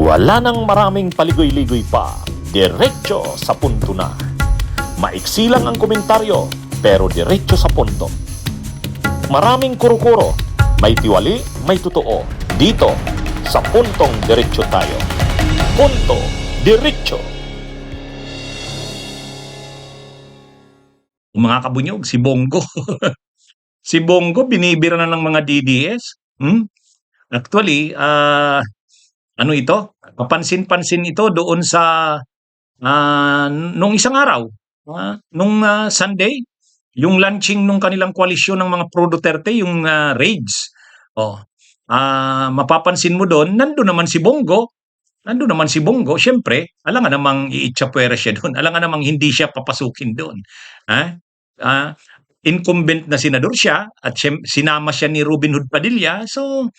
Wala nang maraming paligoy-ligoy pa, diretso sa punto na. Maiksi lang ang komentaryo, pero diretso sa punto. Maraming kuro-kuro, may tiwali, may totoo. Dito, sa puntong diretso tayo. Punto, diretso. Mga kabunyog, si Bongo. Si Bongo, binibira na ng mga DDS. Actually, ano ito? Papansin-pansin ito doon sa nung isang araw, nung Sunday, yung launching nung kanilang koalisyon ng mga pro-Duterte, yung raids. Oh, mapapansin mo doon, nandun naman si Bongo. Nandun naman si Bongo, syempre, alam nga namang iitsapwera siya doon. Alam nga namang hindi siya papasukin doon. Ha? Ah, Incumbent na senador siya at sinama siya ni Robin Hood Padilla. So,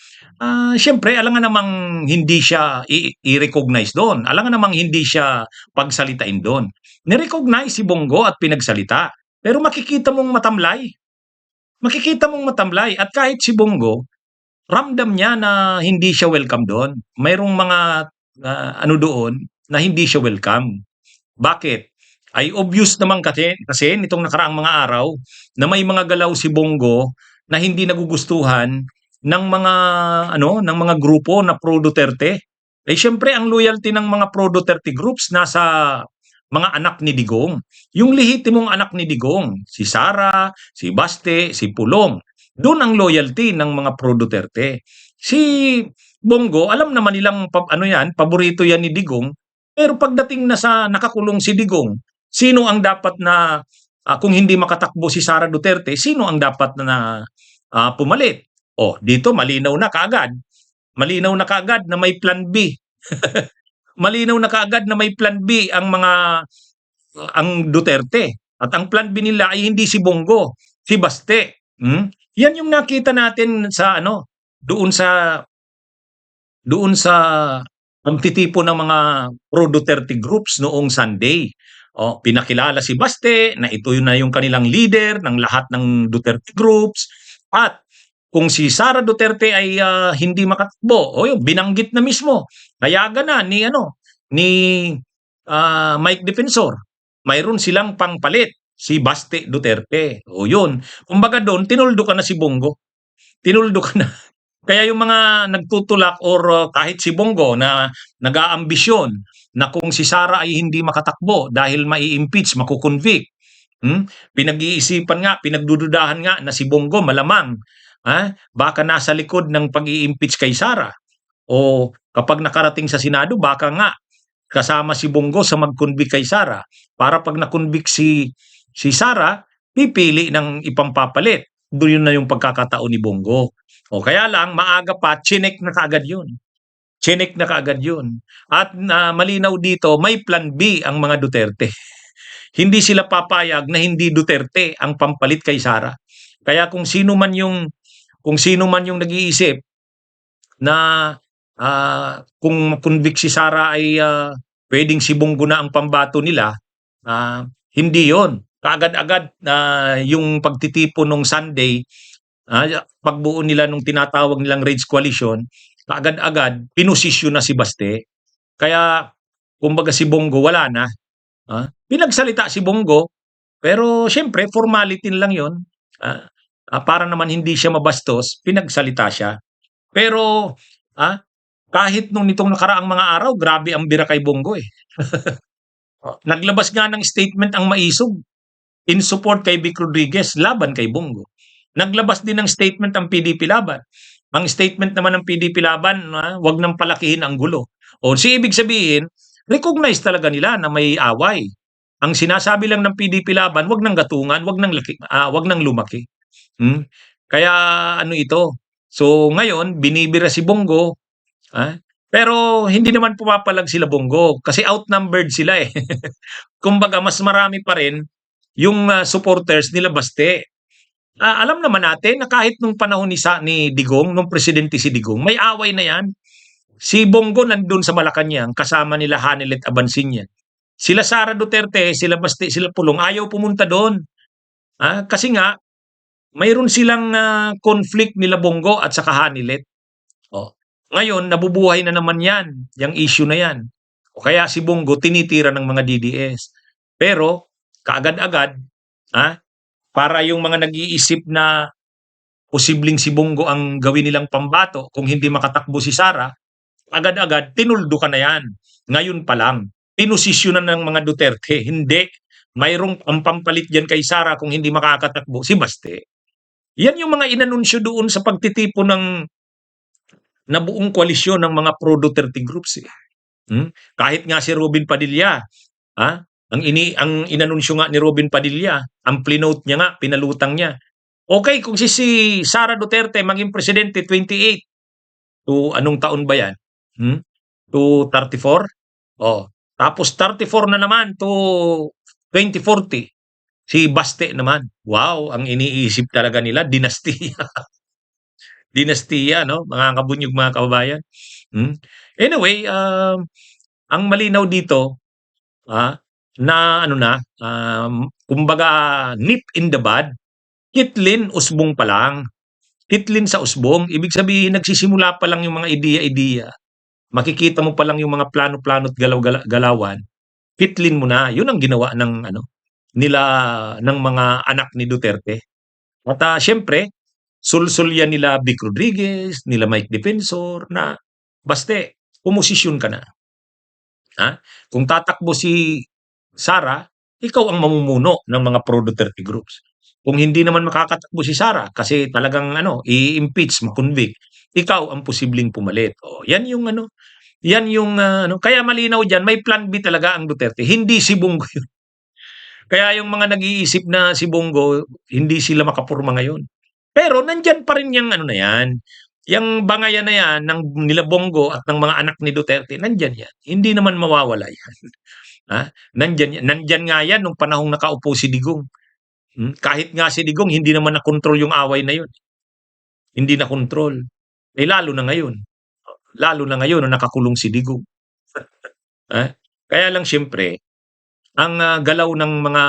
siyempre, alam nga namang hindi siya i-recognize doon. Alam nga namang hindi siya pagsalitain doon. Ni-recognize si Bongo at pinagsalita. Pero makikita mong matamlay. Makikita mong matamlay. At kahit si Bongo, ramdam niya na hindi siya welcome doon. Mayroong mga ano doon na hindi siya welcome. Bakit? Ay obvious naman kasi nitong nakaraang mga araw na may mga galaw si Bongo na hindi nagugustuhan ng mga ng mga grupo na pro Duterte. Eh syempre ang loyalty ng mga pro Duterte groups nasa mga anak ni Digong. Yung lehitimong anak ni Digong, si Sara, si Baste, si Pulong. Doon ang loyalty ng mga pro Duterte. Si Bongo, alam naman nilang paborito yan ni Digong. Pero pagdating na sa nakakulong si Digong, sino ang dapat na kung hindi makatakbo si Sara Duterte, sino ang dapat na pumalit? Oh, dito malinaw na kaagad. Malinaw na kaagad na may plan B. Malinaw na kaagad na may plan B ang Duterte. At ang plan B nila ay hindi si Bongo, si Baste. Yan yung nakita natin sa doon sa pagtitipo ng mga pro-Duterte groups noong Sunday. Pinakilala si Baste na ito na yung kanilang leader ng lahat ng Duterte groups. At kung si Sara Duterte ay hindi makatakbo, binanggit na mismo. Payagan na ni Mike Defensor. Mayroon silang pangpalit, si Baste Duterte. Yun. Kumbaga doon, tinuldo ka na si Bongo. Tinuldo ka na. Kaya yung mga nagtutulak or kahit si Bongo na nag-aambisyon na kung si Sara ay hindi makatakbo dahil mai-impeach, makukonvict. Pinag-iisipan nga, pinagdududahan nga na si Bongo malamang baka nasa likod ng pag-i-impeach kay Sara. O kapag nakarating sa Senado, baka nga kasama si Bongo sa mag-convict kay Sara. Para pag na-convict si Sara, pipili ng ipampapalit. Doon na yung pagkakataon ni Bongo. Kaya lang, maaga pa, chinek na kaagad yun. Chinek na kaagad yun. At malinaw dito, may plan B ang mga Duterte. Hindi sila papayag na hindi Duterte ang pampalit kay Sara. Kaya kung sino man yung nag-iisip na kung convict si Sara ay pwedeng si Bongo na ang pambato nila, hindi yon. Kaagad-agad yung pagtitipo nung Sunday, pagbuo nila nung tinatawag nilang Rage Coalition, kaagad-agad pinosisyon na si Baste. Kaya kumbaga si Bongo wala na. Pinagsalita si Bongo, pero syempre formality lang yon. Para naman hindi siya mabastos, pinagsalita siya. Pero kahit nung nitong nakaraang mga araw, grabe ang bira kay Bongo eh. Naglabas nga ng statement ang Maisog in support kay Vic Rodriguez laban kay Bongo. Naglabas din ng statement ang PDP Laban. Ang statement naman ng PDP Laban, wag nang palakihin ang gulo. Ibig sabihin, recognize talaga nila na may away. Ang sinasabi lang ng PDP Laban, wag nang gatungan, wag nang lumaki. Kaya ito. So ngayon, binibira si Bongo. Pero hindi naman pumapalag sila Bongo kasi outnumbered sila eh. Kumbaga mas marami pa rin yung supporters nila Baste. Alam naman natin na kahit nung panahon ni Digong, nung presidente si Digong, may away na yan. Si Bongo nandun sa Malacanang kasama nila Hanelet Abansiñan. Sila Sara Duterte, sila Baste, sila Pulong ayaw pumunta doon. Kasi nga mayroon silang conflict nila Bongo at saka Hanelet. Ngayon, nabubuhay na naman yan, yung issue na yan. O kaya si Bongo tinitira ng mga DDS. Pero, kaagad-agad, ha, para yung mga nag-iisip na posibleng si Bongo ang gawin nilang pambato kung hindi makatakbo si Sara, agad-agad, tinuldo ka na yan. Ngayon pa lang, pinosisyonan ng mga Duterte, hindi. Mayroong ang pampalit dyan kay Sara kung hindi makakatakbo, si Baste. Yan yung mga inanunsyo doon sa pagtitipo ng na buong koalisyon ng mga pro-Duterte groups. Eh. Kahit nga si Robin Padilla, ha? Ang inanunsyo nga ni Robin Padilla, ang plinote niya nga, pinalutang niya. Okay, kung si Sara Duterte maging presidente 28 to anong taon ba yan? To 34? Oh. Tapos 34 na naman to 2040. Si Baste naman. Wow, ang iniisip talaga nila, dinastiya. Dinastiya, no? Mga kabunyog, mga kababayan. Anyway, ang malinaw dito, na ano na, kumbaga nip in the bud, kitlin usbong pa lang. Kitlin sa usbong, ibig sabihin nagsisimula pa lang yung mga ideya-ideya. Makikita mo pa lang yung mga plano-plano at galaw-galawan. Kitlin mo na. Yun ang ginawa ng nila ng mga anak ni Duterte. At syempre, sulsul yan nila Vic Rodriguez, nila Mike Defensor na baste, pumosisyon ka na. Kung tatakbo si Sara, ikaw ang mamumuno ng mga pro-Duterte groups. Kung hindi naman makakatakbo si Sara kasi talagang i-impeach, ma-convict, ikaw ang posibleng pumalit. Yan yung kaya malinaw diyan, may plan B talaga ang Duterte, hindi si Bongo yun. Kaya yung mga nag-iisip na si Bongo, hindi sila makapurma ngayon. Pero nandiyan pa rin yung na yan. Yung bangayan na yan ng nila Bongo at ng mga anak ni Duterte, nandiyan yan. Hindi naman mawawala yan. Nandiyan nga yan nung panahong nakaupo si Digong. Kahit nga si Digong, hindi naman na-control yung away na yun. Hindi na-control. Lalo na ngayon. Lalo na ngayon na nakakulong si Digong. Kaya lang siyempre, ang galaw ng mga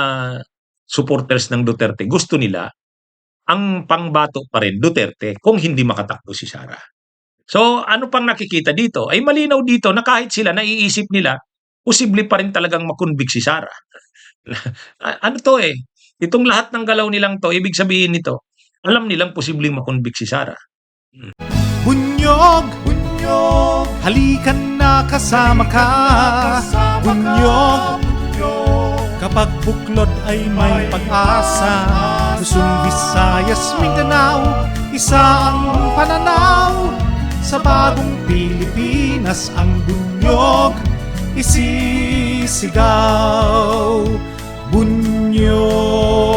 supporters ng Duterte, gusto nila ang pangbato pa rin Duterte kung hindi makatakbo si Sara. So ano pang nakikita dito? Ay malinaw dito na kahit sila naiisip nila, posible pa rin talagang makonvict si Sara. Itong lahat ng galaw nilang to, ibig sabihin nito, alam nilang posibleng makonvict si Sara. Bunyog, bunyog, halikan na kasama ka. Bunyog, kapag buklod ay may pag-asa. Luzon, Visayas, Mindanao, isa ang pananaw. Sa bagong Pilipinas ang bunyog isisigaw. Bunyog.